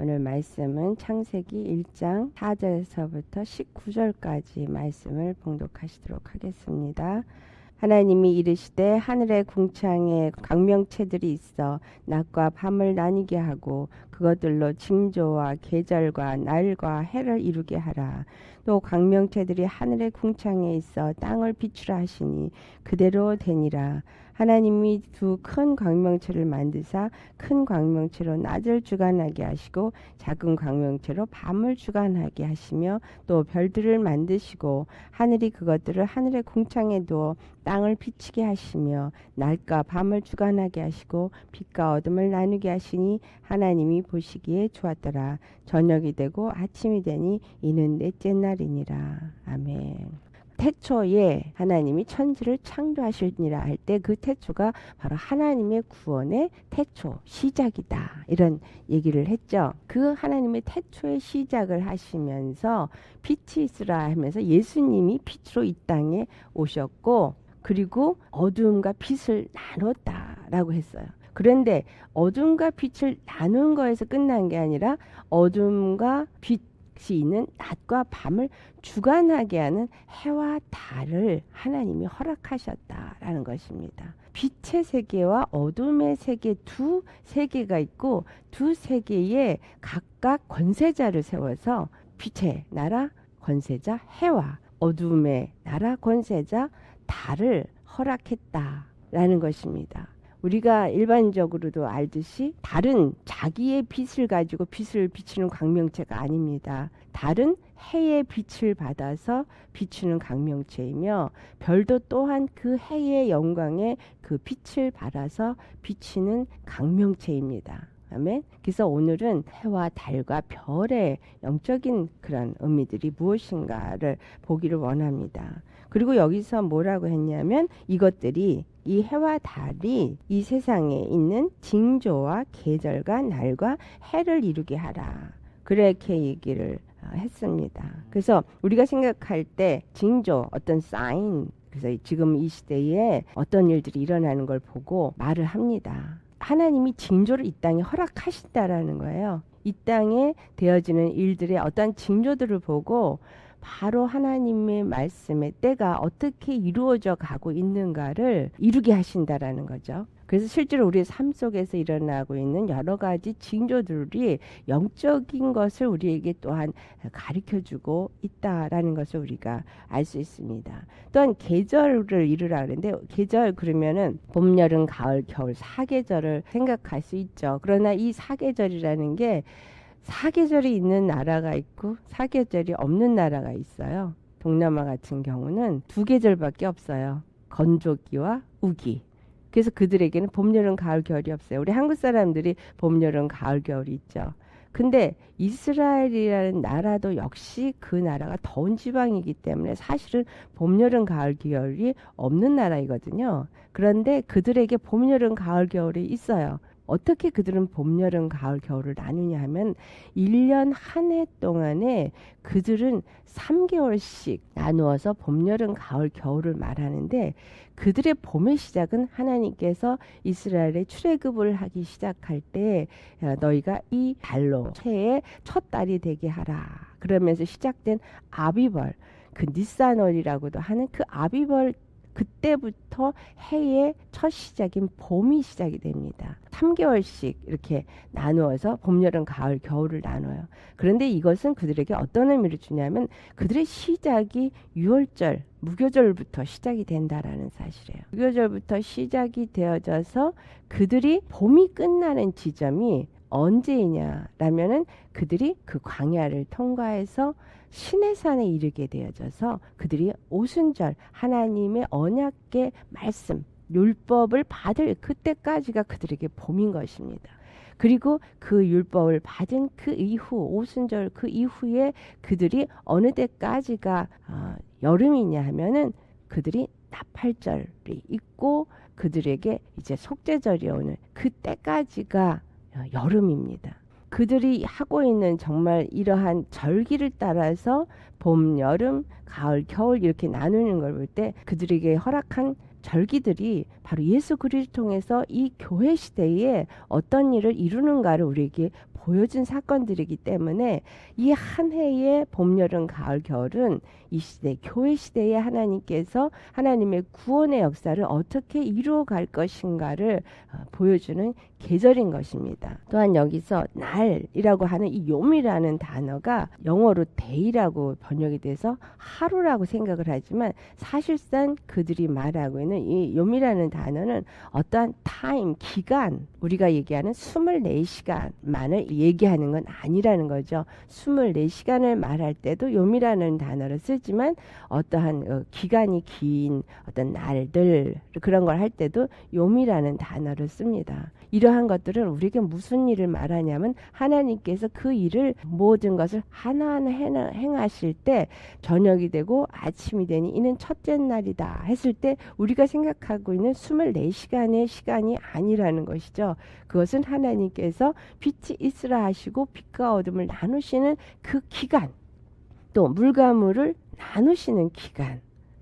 오늘 말씀은 창세기 1장 4절에서부터 19절까지 말씀을 봉독하시도록 하겠습니다. 하나님이 이르시되 하늘의 궁창에 광명체들이 있어 낮과 밤을 나뉘게 하고 그것들로 징조와 계절과 날과 해를 이루게 하라. 또 광명체들이 하늘의 궁창에 있어 땅을 비추라 하시니 그대로 되니라. 하나님이 두 큰 광명체를 만드사 큰 광명체로 낮을 주관하게 하시고 작은 광명체로 밤을 주관하게 하시며 또 별들을 만드시고 하늘이 그것들을 하늘의 궁창에 두어 땅을 비치게 하시며 낮과 밤을 주관하게 하시고 빛과 어둠을 나누게 하시니 하나님이 보시기에 좋았더라. 저녁이 되고 아침이 되니 이는 넷째 날이니라. 아멘. 태초에 하나님이 천지를 창조하시니라 할 때 그 태초가 바로 하나님의 구원의 태초, 시작이다. 이런 얘기를 했죠. 그 하나님의 태초의 시작을 하시면서 빛이 있으라 하면서 예수님이 빛으로 이 땅에 오셨고 그리고 어두움과 빛을 나눴다라고 했어요. 그런데 어둠과 빛을 나눈 거에서 끝난 게 아니라 어둠과 빛이 있는 낮과 밤을 주관하게 하는 해와 달을 하나님이 허락하셨다라는 것입니다. 빛의 세계와 어둠의 세계 두 세계가 있고 두 세계에 각각 권세자를 세워서 빛의 나라 권세자 해와 어둠의 나라 권세자 달을 허락했다라는 것입니다. 우리가 일반적으로도 알듯이 달은 자기의 빛을 가지고 빛을 비추는 광명체가 아닙니다. 달은 해의 빛을 받아서 비추는 광명체이며 별도 또한 그 해의 영광에 그 빛을 받아서 비치는 광명체입니다. 아멘. 그래서 오늘은 해와 달과 별의 영적인 그런 의미들이 무엇인가를 보기를 원합니다. 그리고 여기서 뭐라고 했냐면 이것들이 이 해와 달이 이 세상에 있는 징조와 계절과 날과 해를 이루게 하라. 그렇게 얘기를 했습니다. 그래서 우리가 생각할 때 징조, 어떤 사인, 그래서 지금 이 시대에 어떤 일들이 일어나는 걸 보고 말을 합니다. 하나님이 징조를 이 땅에 허락하신다라는 거예요. 이 땅에 되어지는 일들의 어떤 징조들을 보고 바로 하나님의 말씀의 때가 어떻게 이루어져 가고 있는가를 이루게 하신다라는 거죠. 그래서 실제로 우리의 삶 속에서 일어나고 있는 여러 가지 징조들이 영적인 것을 우리에게 또한 가르쳐주고 있다라는 것을 우리가 알 수 있습니다. 또한 계절을 이루라 그러는데 계절 그러면은 봄, 여름, 가을, 겨울 4계절을 생각할 수 있죠. 그러나 이 4계절이라는 게 4계절이 있는 나라가 있고 4계절이 없는 나라가 있어요. 동남아 같은 경우는 2계절밖에 없어요. 건조기와 우기. 그래서 그들에게는 봄, 여름, 가을, 겨울이 없어요. 우리 한국 사람들이 봄, 여름, 가을, 겨울이 있죠. 근데 이스라엘이라는 나라도 역시 그 나라가 더운 지방이기 때문에 사실은 봄, 여름, 가을, 겨울이 없는 나라이거든요. 그런데 그들에게 봄, 여름, 가을, 겨울이 있어요. 어떻게 그들은 봄, 여름, 가을, 겨울을 나누냐 하면 1년 한 해 동안에 그들은 3개월씩 나누어서 봄, 여름, 가을, 겨울을 말하는데 그들의 봄의 시작은 하나님께서 이스라엘의 출애굽을 하기 시작할 때 너희가 이 달로 해의 첫 달이 되게 하라. 그러면서 시작된 아비벌, 그 니산월이라고도 하는 그 아비벌 그때부터 해의 첫 시작인 봄이 시작이 됩니다. 3개월씩 이렇게 나누어서 봄, 여름, 가을, 겨울을 나눠요. 그런데 이것은 그들에게 어떤 의미를 주냐면 그들의 시작이 6월절, 무교절부터 시작이 된다라는 사실이에요. 무교절부터 시작이 되어져서 그들이 봄이 끝나는 지점이 언제이냐라면은 그들이 그 광야를 통과해서 시내산에 이르게 되어져서 그들이 오순절 하나님의 언약의 말씀 율법을 받을 그때까지가 그들에게 봄인 것입니다. 그리고 그 율법을 받은 그 이후 오순절 그 이후에 그들이 어느 때까지가 여름이냐 하면은 그들이 나팔절이 있고 그들에게 이제 속죄절이 오는 그때까지가 여름입니다. 그들이 하고 있는 정말 이러한 절기를 따라서 봄, 여름, 가을, 겨울 이렇게 나누는 걸 볼 때 그들에게 허락한 절기들이 바로 예수 그리스도를 통해서 이 교회 시대에 어떤 일을 이루는가를 우리에게 보여준 사건들이기 때문에 이 한 해의 봄, 여름, 가을, 겨울은 이 시대, 교회 시대에 하나님께서 하나님의 구원의 역사를 어떻게 이루어 갈 것인가를 보여주는 계절인 것입니다. 또한 여기서 날이라고 하는 이 욤이라는 단어가 영어로 day라고 번역이 돼서 하루라고 생각을 하지만 사실상 그들이 말하고 있는 이 욤이라는 단어는 어떠한 타임, 기간, 우리가 얘기하는 24시간만을 얘기하는 건 아니라는 거죠. 24시간을 말할 때도 욤이라는 단어를 쓰지만 어떠한 기간이 긴 어떤 날들 그런 걸 할 때도 욤이라는 단어를 씁니다. 이러한 것들은 우리에게 무슨 일을 말하냐면 하나님께서 그 일을 모든 것을 하나하나 행하실 때 저녁이 되고 아침이 되니 이는 첫째 날이다 했을 때 우리가 생각하고 있는 24시간의 시간이 아니라는 것이죠. 그것은 하나님께서 빛이 있으라 하시고 빛과 어둠을 나누시는 그 기간, 또 물과 물을 나누시는 기간,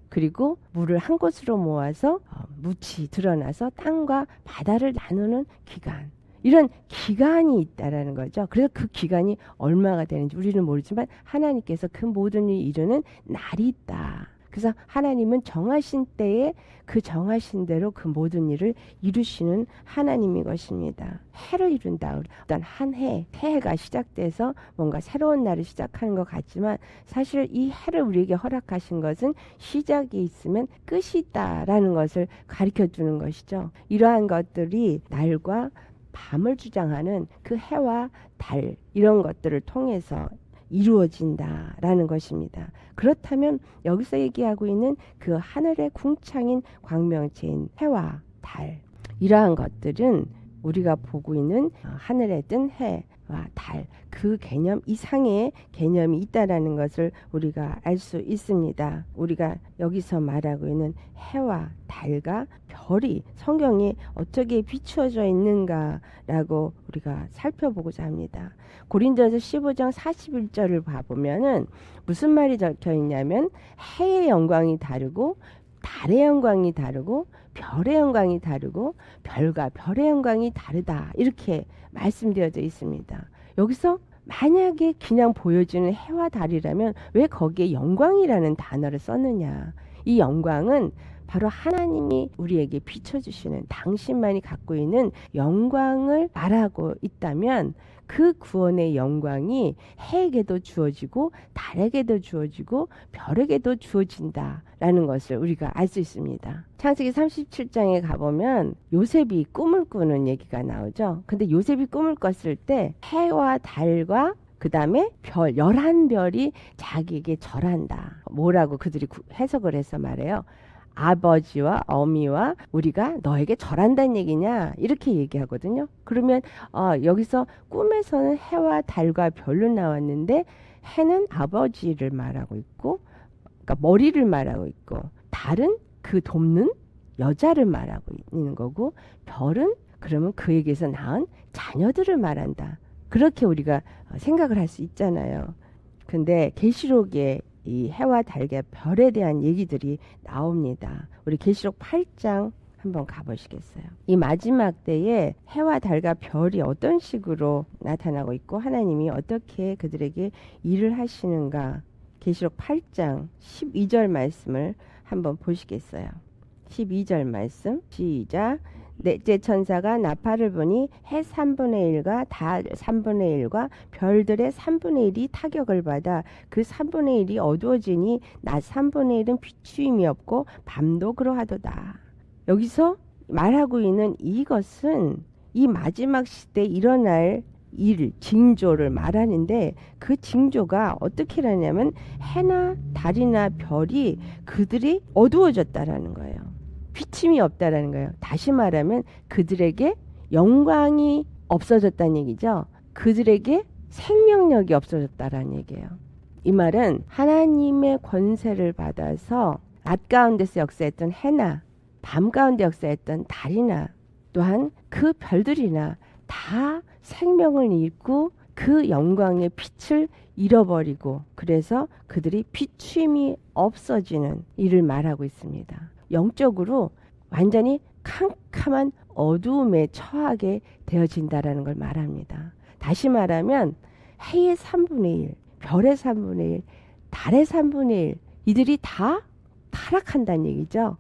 그리고 물을 한 곳으로 모아서 묻이 드러나서 땅과 바다를 나누는 기간, 이런 기간이 있다라는 거죠. 그래서 그 기간이 얼마가 되는지 우리는 모르지만 하나님께서 그 모든 일을 이루는 날이 있다. 그래서 하나님은 정하신 때에 그 정하신 대로 그 모든 일을 이루시는 하나님인 것입니다. 해를 이룬다. 어떤 한 해, 새해가 시작돼서 뭔가 새로운 날을 시작하는 것 같지만 사실 이 해를 우리에게 허락하신 것은 시작이 있으면 끝이 있다라는 것을 가르쳐 주는 것이죠. 이러한 것들이 날과 밤을 주장하는 그 해와 달 이런 것들을 통해서 이루어진다라는 것입니다. 그렇다면 여기서 얘기하고 있는 그 하늘의 궁창인 광명체인 해와 달, 이러한 것들은 우리가 보고 있는 하늘에 뜬 해와 달, 그 개념 이상의 개념이 있다라는 것을 우리가 알 수 있습니다. 우리가 여기서 말하고 있는 해와 달과 별이 성경에 어떻게 비추어져 있는가라고 우리가 살펴보고자 합니다. 고린도전서 15장 41절을 봐보면은 무슨 말이 적혀 있냐면 해의 영광이 다르고 달의 영광이 다르고 별의 영광이 다르고 별과 별의 영광이 다르다, 이렇게 말씀되어져 있습니다. 여기서 만약에 그냥 보여주는 해와 달이라면 왜 거기에 영광이라는 단어를 썼느냐. 이 영광은 바로 하나님이 우리에게 비춰주시는 당신만이 갖고 있는 영광을 말하고 있다면 그 구원의 영광이 해에게도 주어지고 달에게도 주어지고 별에게도 주어진다라는 것을 우리가 알 수 있습니다. 창세기 37장에 가보면 요셉이 꿈을 꾸는 얘기가 나오죠. 근데 요셉이 꿈을 꿨을 때 해와 달과 그 다음에 별 11별이 자기에게 절한다. 뭐라고 그들이 해석을 해서 말해요. 아버지와 어미와 우리가 너에게 절한다는 얘기냐, 이렇게 얘기하거든요. 그러면 여기서 꿈에서는 해와 달과 별로 나왔는데 해는 아버지를 말하고 있고, 그러니까 머리를 말하고 있고, 달은 그 돕는 여자를 말하고 있는 거고, 별은 그러면 그에게서 낳은 자녀들을 말한다. 그렇게 우리가 생각을 할 수 있잖아요. 근데 계시록에 이 해와 달과 별에 대한 얘기들이 나옵니다. 우리 계시록 8장 한번 가보시겠어요? 이 마지막 때에 해와 달과 별이 어떤 식으로 나타나고 있고 하나님이 어떻게 그들에게 일을 하시는가. 계시록 8장 12절 말씀을 한번 보시겠어요? 12절 말씀 시작. 넷째 천사가 나팔을 부니 해 3분의 1과 달 3분의 1과 별들의 3분의 1이 타격을 받아 그 3분의 1이 어두워지니 낮 3분의 1은 비추임이 없고 밤도 그러하도다. 여기서 말하고 있는 이것은 이 마지막 시대에 일어날 일, 징조를 말하는데 그 징조가 어떻게 하냐면 해나 달이나 별이 그들이 어두워졌다라는 거예요. 비침이 없다라는 거예요. 다시 말하면 그들에게 영광이 없어졌다는 얘기죠. 그들에게 생명력이 없어졌다라는 얘기예요. 이 말은 하나님의 권세를 받아서 낮 가운데서 역사했던 해나 밤 가운데 역사했던 달이나 또한 그 별들이나 다 생명을 잃고 그 영광의 빛을 잃어버리고 그래서 그들이 비추임이 없어지는 일을 말하고 있습니다. 영적으로 완전히 캄캄한 어두움에 처하게 되어진다라는 걸 말합니다. 다시 말하면 해의 3분의 1, 별의 3분의 1, 달의 3분의 1 이들이 다 타락한다는 얘기죠.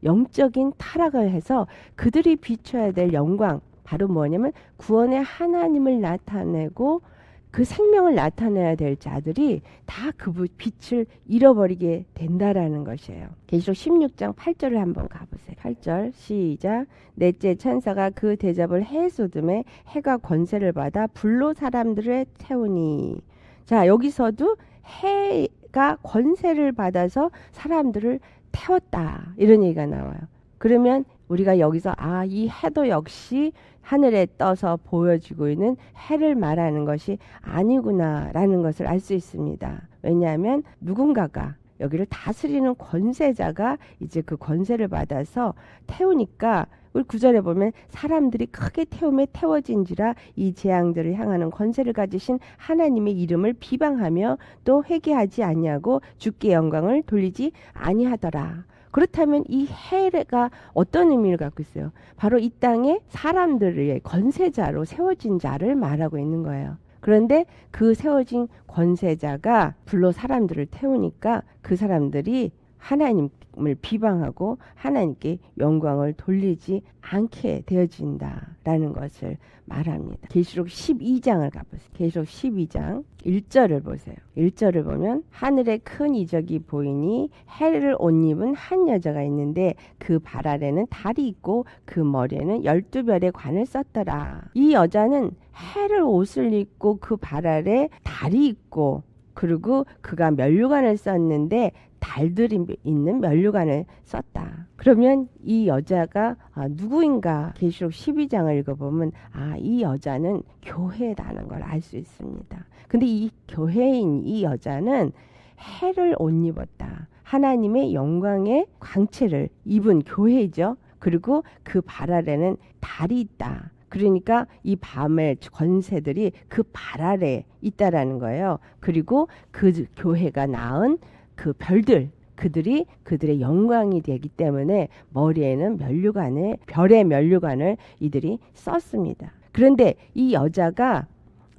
영적인 타락을 해서 그들이 비춰야 될 영광 바로 뭐냐면 구원의 하나님을 나타내고 그 생명을 나타내야 될 자들이 다 그 빛을 잃어버리게 된다라는 것이에요. 계시록 16장 8절을 한번 가보세요. 8절 시작. 넷째 천사가 그 대접을 해에 쏟음에 해가 권세를 받아 불로 사람들을 태우니. 자, 여기서도 해가 권세를 받아서 사람들을 태웠다 이런 얘기가 나와요. 그러면 우리가 여기서 이 해도 역시 하늘에 떠서 보여지고 있는 해를 말하는 것이 아니구나 라는 것을 알 수 있습니다. 왜냐하면 누군가가 여기를 다스리는 권세자가 이제 그 권세를 받아서 태우니까 우리 9절에 보면 사람들이 크게 태움에 태워진지라 이 재앙들을 향하는 권세를 가지신 하나님의 이름을 비방하며 또 회개하지 아니하고 주께 영광을 돌리지 아니하더라. 그렇다면 이 해가 어떤 의미를 갖고 있어요? 바로 이 땅에 사람들의 권세자로 세워진 자를 말하고 있는 거예요. 그런데 그 세워진 권세자가 불로 사람들을 태우니까 그 사람들이 하나님을 비방하고 하나님께 영광을 돌리지 않게 되어진다라는 것을 말합니다. 계시록 12장을 가보세요. 계시록 12장 1절을 보세요. 1절을 보면 하늘에 큰 이적이 보이니 해를 옷 입은 한 여자가 있는데 그 발 아래는 달이 있고 그 머리에는 12별의 관을 썼더라. 이 여자는 해를 옷을 입고 그 발 아래 달이 있고 그리고 그가 면류관을 썼는데 달들이 있는 면류관을 썼다. 그러면 이 여자가 누구인가? 계시록 12장을 읽어보면 이 여자는 교회라는 걸 알 수 있습니다. 근데 이 교회인 이 여자는 해를 옷 입었다. 하나님의 영광의 광채를 입은 교회죠. 그리고 그 발 아래는 달이 있다. 그러니까 이 밤의 권세들이 그 발 아래 있다라는 거예요. 그리고 그 교회가 낳은 그 별들, 그들의 영광이 되기 때문에 머리에는 면류관을, 별의 면류관을 이들이 썼습니다. 그런데 이 여자가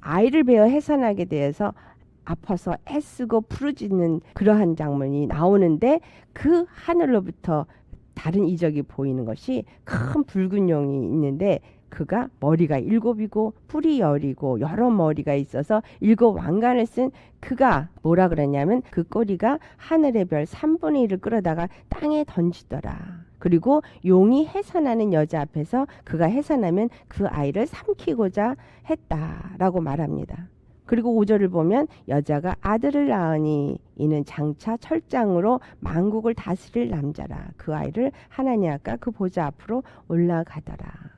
아이를 베어 해산하게 되어서 아파서 애쓰고 부르짖는 그러한 장면이 나오는데 그 하늘로부터 다른 이적이 보이는 것이 큰 붉은 용이 있는데 그가 머리가 7이고 뿔이 10이고 여러 머리가 있어서 7 왕관을 쓴 그가 뭐라 그러냐면 그 꼬리가 하늘의 별 3분의 1을 끌어다가 땅에 던지더라. 그리고 용이 해산하는 여자 앞에서 그가 해산하면 그 아이를 삼키고자 했다라고 말합니다. 그리고 5절을 보면 여자가 아들을 낳으니 이는 장차 철장으로 만국을 다스릴 남자라. 그 아이를 하나님 아까 그 보좌 앞으로 올라가더라.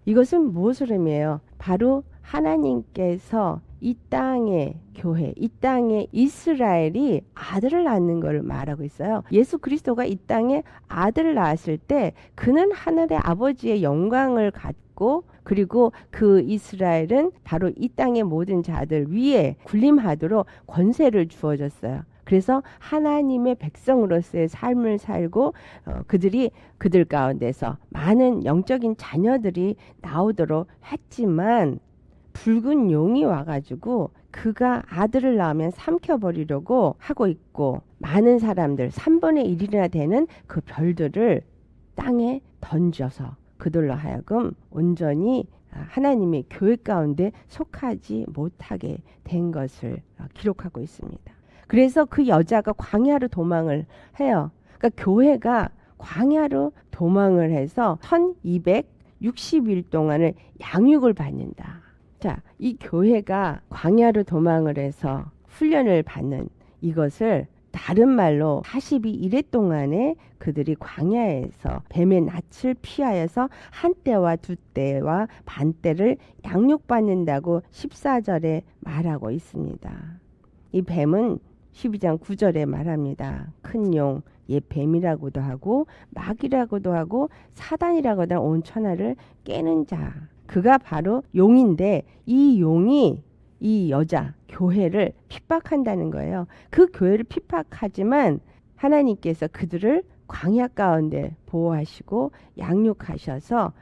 이것은 무엇을 의미해요? 바로 하나님께서 이 땅의 교회, 이 땅의 이스라엘이 아들을 낳는 것을 말하고 있어요. 예수 그리스도가 이 땅에 아들을 낳았을 때 그는 하늘의 아버지의 영광을 갖고 그리고 그 이스라엘은 바로 이 땅의 모든 자들 위에 군림하도록 권세를 주어졌어요. 그래서 하나님의 백성으로서의 삶을 살고 그들 가운데서 많은 영적인 자녀들이 나오도록 했지만 붉은 용이 와가지고 그가 아들을 낳으면 삼켜버리려고 하고 있고 많은 사람들 3분의 1이나 되는 그 별들을 땅에 던져서 그들로 하여금 온전히 하나님의 교회 가운데 속하지 못하게 된 것을 기록하고 있습니다. 그래서 그 여자가 광야로 도망을 해요. 그러니까 교회가 광야로 도망을 해서 1260일 동안을 양육을 받는다. 자, 이 교회가 광야로 도망을 해서 훈련을 받는 이것을 다른 말로 42일 동안에 그들이 광야에서 뱀의 낯을 피하여서 한 때와 두 때와 반 때를 양육받는다고 14절에 말하고 있습니다. 이 뱀은 12장 9절에 말합니다. 큰 용, 뱀이라고도 하고 마귀라고도 하고 사단이라고도 하는 온 천하를 깨는 자. 그가 바로 용인데 이 용이 이 여자 교회를 핍박한다는 거예요. 그 교회를 핍박하지만 하나님께서 그들을 광야 가운데 보호하시고 양육하셔서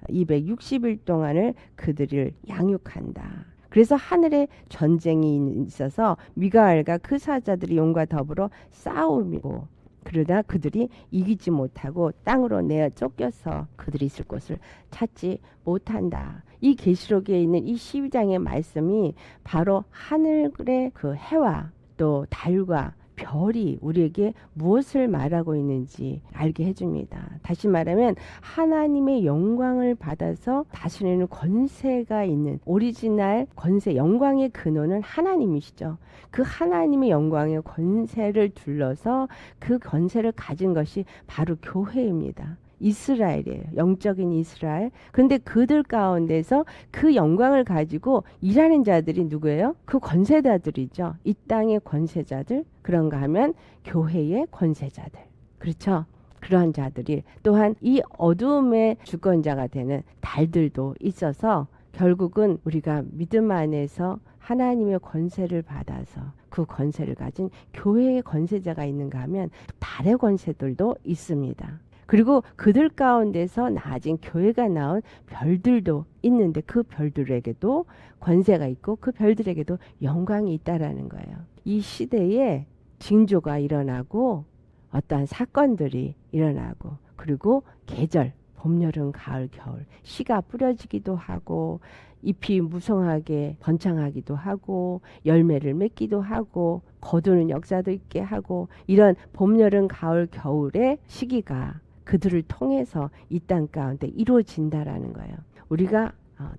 260일 동안을 그들을 양육한다. 그래서 하늘에 전쟁이 있어서 미가엘과 그 사자들이 용과 더불어 싸우고, 그러나 그들이 이기지 못하고 땅으로 내어 쫓겨서 그들이 있을 곳을 찾지 못한다. 이 계시록에 있는 이 12장의 말씀이 바로 하늘의 그 해와 또 달과 별이 우리에게 무엇을 말하고 있는지 알게 해줍니다. 다시 말하면 하나님의 영광을 받아서 다스리는 권세가 있는 오리지널 권세, 영광의 근원은 하나님이시죠. 그 하나님의 영광의 권세를 둘러서 그 권세를 가진 것이 바로 교회입니다. 이스라엘이에요. 영적인 이스라엘. 그런데 그들 가운데서 그 영광을 가지고 일하는 자들이 누구예요? 그 권세자들이죠. 이 땅의 권세자들. 그런가 하면 교회의 권세자들. 그렇죠? 그러한 자들이 또한 이 어두움의 주권자가 되는 달들도 있어서 결국은 우리가 믿음 안에서 하나님의 권세를 받아서 그 권세를 가진 교회의 권세자가 있는가 하면 달의 권세들도 있습니다. 그리고 그들 가운데서 나아진 교회가 나온 별들도 있는데 그 별들에게도 권세가 있고 그 별들에게도 영광이 있다라는 거예요. 이 시대에 징조가 일어나고 어떠한 사건들이 일어나고 그리고 계절, 봄, 여름, 가을, 겨울 씨가 뿌려지기도 하고 잎이 무성하게 번창하기도 하고 열매를 맺기도 하고 거두는 역사도 있게 하고 이런 봄, 여름, 가을, 겨울의 시기가 그들을 통해서 이 땅 가운데 이루어진다라는 거예요. 우리가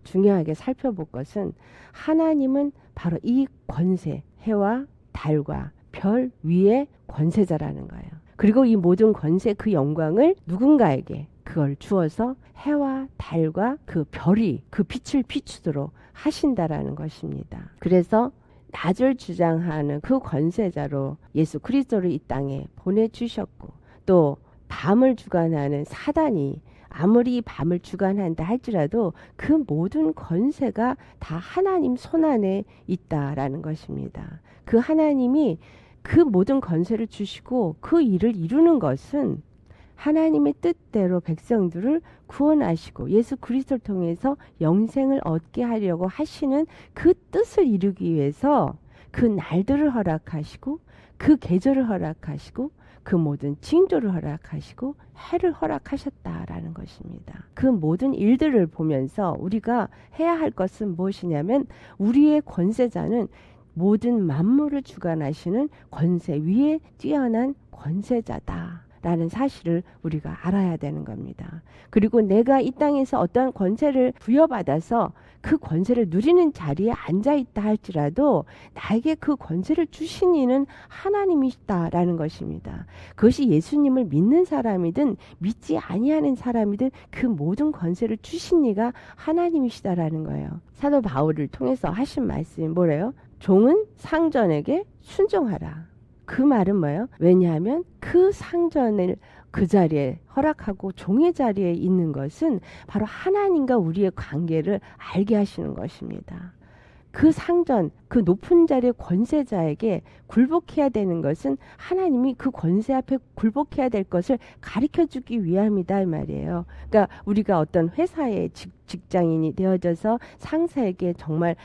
중요하게 살펴볼 것은 하나님은 바로 이 권세, 해와 달과 별 위의 권세자라는 거예요. 그리고 이 모든 권세, 그 영광을 누군가에게 그걸 주어서 해와 달과 그 별이 그 빛을 비추도록 하신다라는 것입니다. 그래서 낮을 주장하는 그 권세자로 예수 그리스도를 이 땅에 보내주셨고 또 밤을 주관하는 사단이 아무리 밤을 주관한다 할지라도 그 모든 권세가 다 하나님 손안에 있다라는 것입니다. 그 하나님이 그 모든 권세를 주시고 그 일을 이루는 것은 하나님의 뜻대로 백성들을 구원하시고 예수 그리스도를 통해서 영생을 얻게 하려고 하시는 그 뜻을 이루기 위해서 그 날들을 허락하시고 그 계절을 허락하시고 그 모든 징조를 허락하시고 해를 허락하셨다라는 것입니다. 그 모든 일들을 보면서 우리가 해야 할 것은 무엇이냐면 우리의 권세자는 모든 만물을 주관하시는 권세 위에 뛰어난 권세자다 라는 사실을 우리가 알아야 되는 겁니다. 그리고 내가 이 땅에서 어떠한 권세를 부여받아서 그 권세를 누리는 자리에 앉아있다 할지라도 나에게 그 권세를 주신 이는 하나님이시다라는 것입니다. 그것이 예수님을 믿는 사람이든 믿지 아니하는 사람이든 그 모든 권세를 주신 이가 하나님이시다라는 거예요. 사도 바울을 통해서 하신 말씀이 뭐래요? 종은 상전에게 순종하라. 그 말은 뭐예요? 왜냐하면 그 상전을 그 자리에 허락하고 종의 자리에 있는 것은 바로 하나님과 우리의 관계를 알게 하시는 것입니다. 그 상전, 그 높은 자리의 권세자에게 굴복해야 되는 것은 하나님이 그 권세 앞에 굴복해야 될 것을 가르쳐주기 위함이다 이 말이에요. 그러니까 우리가 어떤 회사의 직장인이 되어져서 상사에게 정말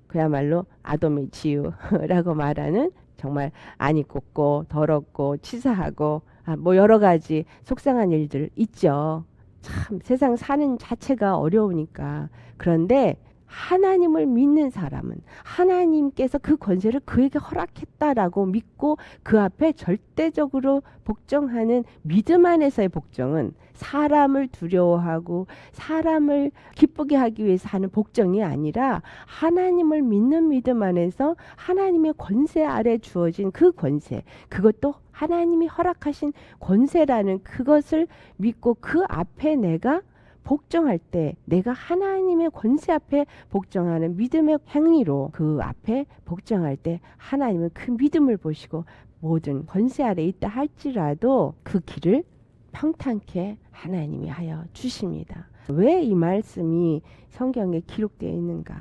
그야말로 아돔의 지우라고 말하는 정말 안이 꼽고 더럽고 치사하고 뭐 여러 가지 속상한 일들 있죠. 참 세상 사는 자체가 어려우니까. 그런데 하나님을 믿는 사람은 하나님께서 그 권세를 그에게 허락했다라고 믿고 그 앞에 절대적으로 복종하는 믿음 안에서의 복종은 사람을 두려워하고 사람을 기쁘게 하기 위해서 하는 복종이 아니라 하나님을 믿는 믿음 안에서 하나님의 권세 아래 주어진 그 권세, 그것도 하나님이 허락하신 권세라는 그것을 믿고 그 앞에 내가 복종할 때 내가 하나님의 권세 앞에 복종하는 믿음의 행위로 그 앞에 복종할 때 하나님은 그 믿음을 보시고 모든 권세 아래 있다 할지라도 그 길을 평탄케 하나님이 하여 주십니다. 왜 이 말씀이 성경에 기록되어 있는가?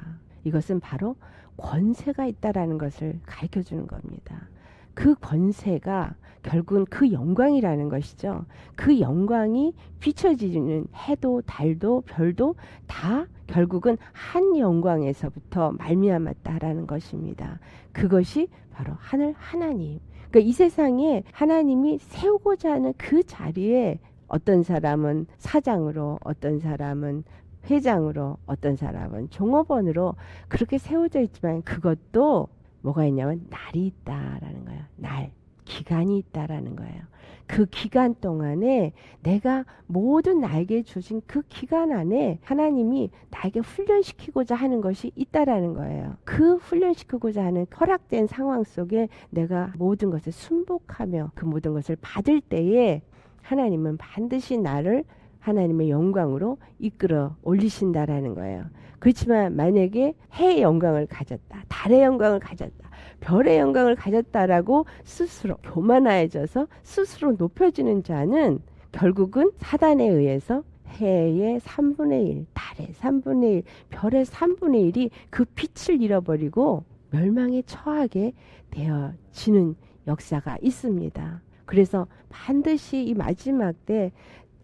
이것은 바로 권세가 있다라는 것을 가르쳐 주는 겁니다. 그 권세가 결국은 그 영광이라는 것이죠. 그 영광이 비춰지는 해도 달도 별도 다 결국은 한 영광에서부터 말미암았다라는 것입니다. 그것이 바로 하늘 하나님. 그러니까 이 세상에 하나님이 세우고자 하는 그 자리에 어떤 사람은 사장으로, 어떤 사람은 회장으로, 어떤 사람은 종업원으로 그렇게 세워져 있지만 그것도 뭐가 있냐면 날이 있다라는 거예요. 날, 기간이 있다라는 거예요. 그 기간 동안에 내가 모든 나에게 주신 그 기간 안에 하나님이 나에게 훈련시키고자 하는 것이 있다라는 거예요. 그 훈련시키고자 하는 허락된 상황 속에 내가 모든 것을 순복하며 그 모든 것을 받을 때에 하나님은 반드시 나를 하나님의 영광으로 이끌어 올리신다라는 거예요. 그렇지만 만약에 해의 영광을 가졌다, 달의 영광을 가졌다, 별의 영광을 가졌다라고 스스로 교만해져서 스스로 높여지는 자는 결국은 사단에 의해서 해의 3분의 1, 달의 3분의 1, 별의 3분의 1이 그 빛을 잃어버리고 멸망에 처하게 되어지는 역사가 있습니다. 그래서 반드시 이 마지막 때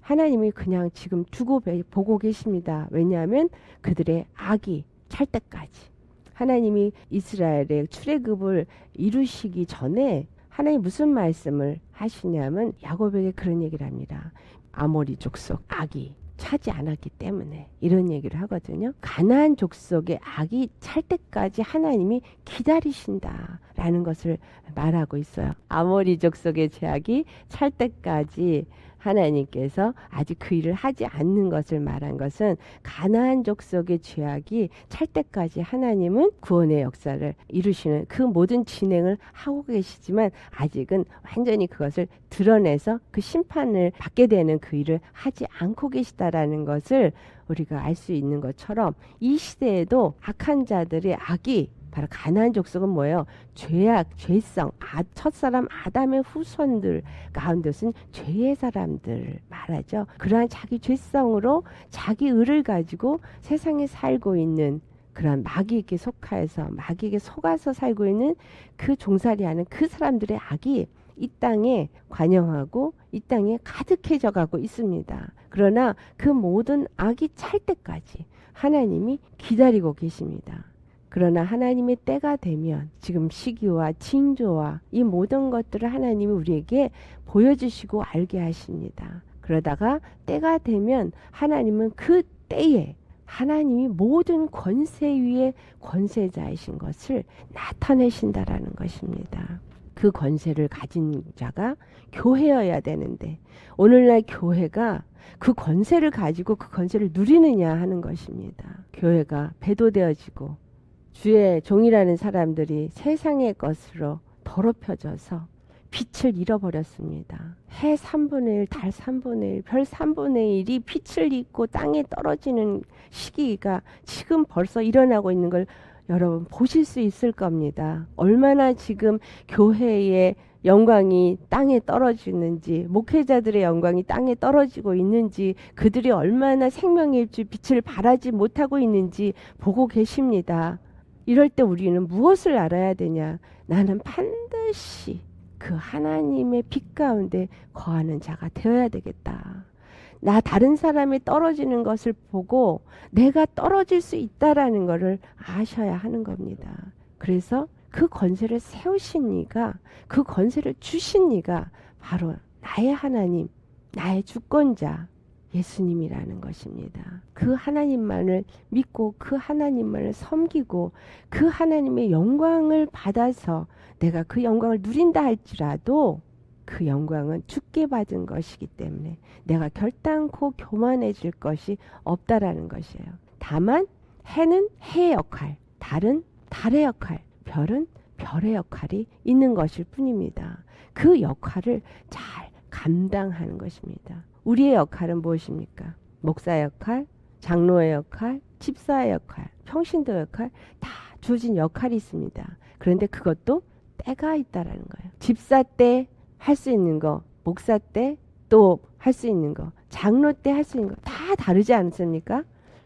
하나님이 그냥 지금 두고 보고 계십니다. 왜냐하면 그들의 악이 찰 때까지 하나님이 이스라엘의 출애굽을 이루시기 전에 하나님 무슨 말씀을 하시냐면 야곱에게 그런 얘기를 합니다. 아모리 족속 악이 차지 않았기 때문에 이런 얘기를 하거든요. 가나안 족속의 악이 찰 때까지 하나님이 기다리신다라는 것을 말하고 있어요. 아모리 족속의 죄악이 찰 때까지 하나님께서 아직 그 일을 하지 않는 것을 말한 것은 가나안 족속의 죄악이 찰 때까지 하나님은 구원의 역사를 이루시는 그 모든 진행을 하고 계시지만 아직은 완전히 그것을 드러내서 그 심판을 받게 되는 그 일을 하지 않고 계시다라는 것을 우리가 알 수 있는 것처럼 이 시대에도 악한 자들의 악이 바로 가나안 족속은 뭐예요? 죄악, 죄성, 첫사람 아담의 후손들 가운데서는 죄의 사람들 말하죠. 그러한 자기 죄성으로 자기 의를 가지고 세상에 살고 있는 그런 마귀에게 속하여서 마귀에게 속아서 살고 있는 그 종살이하는 그 사람들의 악이 이 땅에 관영하고 이 땅에 가득해져 가고 있습니다. 그러나 그 모든 악이 찰 때까지 하나님이 기다리고 계십니다. 그러나 하나님의 때가 되면 지금 시기와 징조와 이 모든 것들을 하나님이 우리에게 보여주시고 알게 하십니다. 그러다가 때가 되면 하나님은 그 때에 하나님이 모든 권세 위에 권세자이신 것을 나타내신다라는 것입니다. 그 권세를 가진 자가 교회여야 되는데 오늘날 교회가 그 권세를 가지고 그 권세를 누리느냐 하는 것입니다. 교회가 배도되어지고 주의 종이라는 사람들이 세상의 것으로 더럽혀져서 빛을 잃어버렸습니다. 해 3분의 1, 달 3분의 1, 별 3분의 1이 빛을 잃고 땅에 떨어지는 시기가 지금 벌써 일어나고 있는 걸 여러분 보실 수 있을 겁니다. 얼마나 지금 교회의 영광이 땅에 떨어지는지, 목회자들의 영광이 땅에 떨어지고 있는지, 그들이 얼마나 생명의 일주 빛을 발하지 못하고 있는지 보고 계십니다. 이럴 때 우리는 무엇을 알아야 되냐? 나는 반드시 그 하나님의 빛 가운데 거하는 자가 되어야 되겠다. 나 다른 사람이 떨어지는 것을 보고 내가 떨어질 수 있다라는 것을 아셔야 하는 겁니다. 그래서 그 권세를 세우신 이가, 그 권세를 주신 이가 바로 나의 하나님, 나의 주권자 예수님이라는 것입니다. 그 하나님만을 믿고 그 하나님만을 섬기고 그 하나님의 영광을 받아서 내가 그 영광을 누린다 할지라도 그 영광은 주께 받은 것이기 때문에 내가 결단코 교만해질 것이 없다라는 것이에요. 다만 해는 해의 역할, 달은 달의 역할, 별은 별의 역할이 있는 것일 뿐입니다. 그 역할을 잘 감당하는 것입니다. 우리의 역할은 무엇입니까? 목사 역할, 장로의 역할, 집사의 역할, 평신도 역할 다 주어진 역할이 있습니다. 그런데 그것도 때가 있다라는 거예요. 집사 때 할 수 있는 거, 목사 때 또 할 수 있는 거, 장로 때 할 수 있는 거 다 다르지 않습니까?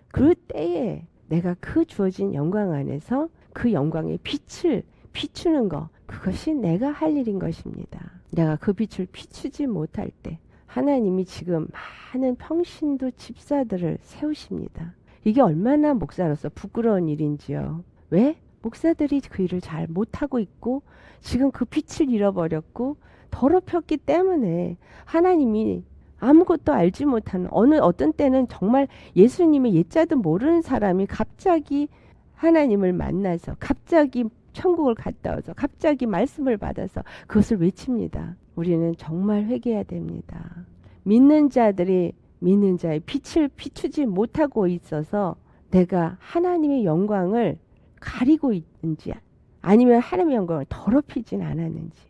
그 때에 내가 그 주어진 영광 안에서 그 영광의 빛을 비추는 거, 그것이 내가 할 일인 것입니다. 내가 그 빛을 비추지 못할 때 하나님이 지금 많은 평신도 집사들을 세우십니다. 이게 얼마나 목사로서 부끄러운 일인지요. 왜? 목사들이 그 일을 잘 못하고 있고 지금 그 빛을 잃어버렸고 더럽혔기 때문에 하나님이 아무것도 알지 못하는 어떤 때는 정말 예수님의 옛자도 모르는 사람이 갑자기 하나님을 만나서 갑자기 천국을 갔다 와서 갑자기 말씀을 받아서 그것을 외칩니다. 우리는 정말 회개해야 됩니다. 믿는 자들이 믿는 자의 빛을 비추지 못하고 있어서 내가 하나님의 영광을 가리고 있는지 아니면 하나님의 영광을 더럽히진 않았는지,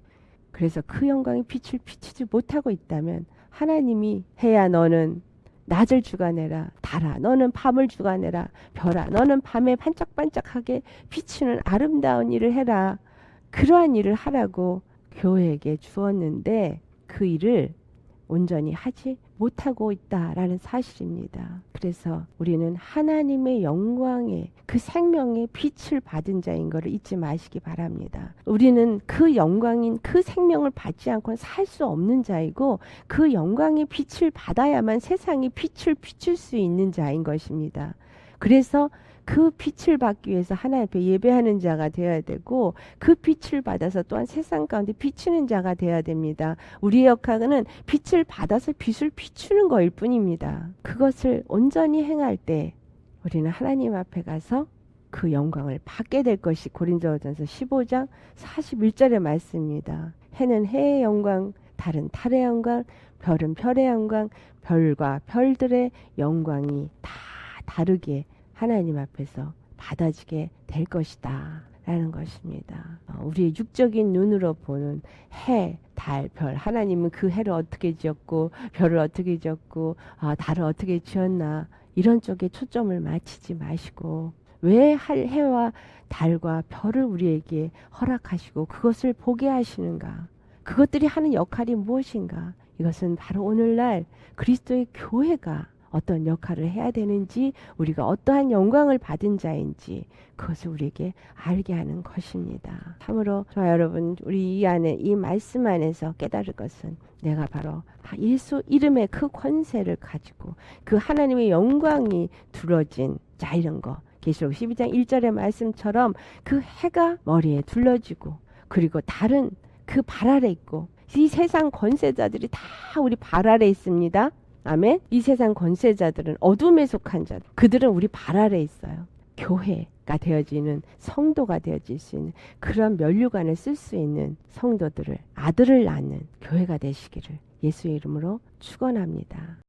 그래서 그 영광의 빛을 비추지 못하고 있다면 하나님이 해야 너는 낮을 주관해라 달아, 너는 밤을 주관해라 별아, 너는 밤에 반짝반짝하게 비추는 아름다운 일을 해라, 그러한 일을 하라고 교회에게 주었는데 그 일을 온전히 하지 못하고 있다라는 사실입니다. 그래서 우리는 하나님의 영광의 그 생명의 빛을 받은 자인 것을 잊지 마시기 바랍니다. 우리는 그 영광인 그 생명을 받지 않고는 살 수 없는 자이고 그 영광의 빛을 받아야만 세상이 빛을 비출 수 있는 자인 것입니다. 그래서 그 빛을 받기 위해서 하나님 앞에 예배하는 자가 되어야 되고 그 빛을 받아서 또한 세상 가운데 비추는 자가 되어야 됩니다. 우리의 역할은 빛을 받아서 빛을 비추는 것일 뿐입니다. 그것을 온전히 행할 때 우리는 하나님 앞에 가서 그 영광을 받게 될 것이 고린도전서 15장 41절의 말씀입니다. 해는 해의 영광, 달은 달의 영광, 별은 별의 영광, 별과 별들의 영광이 다 다르게 하나님 앞에서 받아지게 될 것이다 라는 것입니다. 우리의 육적인 눈으로 보는 해, 달, 별, 하나님은 그 해를 어떻게 지었고 별을 어떻게 지었고 달을 어떻게 지었나 이런 쪽에 초점을 맞추지 마시고 왜 해와 달과 별을 우리에게 허락하시고 그것을 보게 하시는가, 그것들이 하는 역할이 무엇인가, 이것은 바로 오늘날 그리스도의 교회가 어떤 역할을 해야 되는지, 우리가 어떠한 영광을 받은 자인지 그것을 우리에게 알게 하는 것입니다. 참으로 저와 여러분, 우리 이 안에 이 말씀 안에서 깨달을 것은 내가 바로 예수 이름의 그 권세를 가지고 그 하나님의 영광이 둘러진 자, 이런 거 계시록 12장 1절의 말씀처럼 그 해가 머리에 둘러지고 그리고 달은 그 발 아래 있고 이 세상 권세자들이 다 우리 발 아래 있습니다. 아멘. 이 세상 권세자들은 어둠에 속한 자들, 그들은 우리 발 아래 있어요. 교회가 되어지는, 성도가 되어질 수 있는 그런 면류관을 쓸 수 있는 성도들을, 아들을 낳는 교회가 되시기를 예수의 이름으로 축원합니다.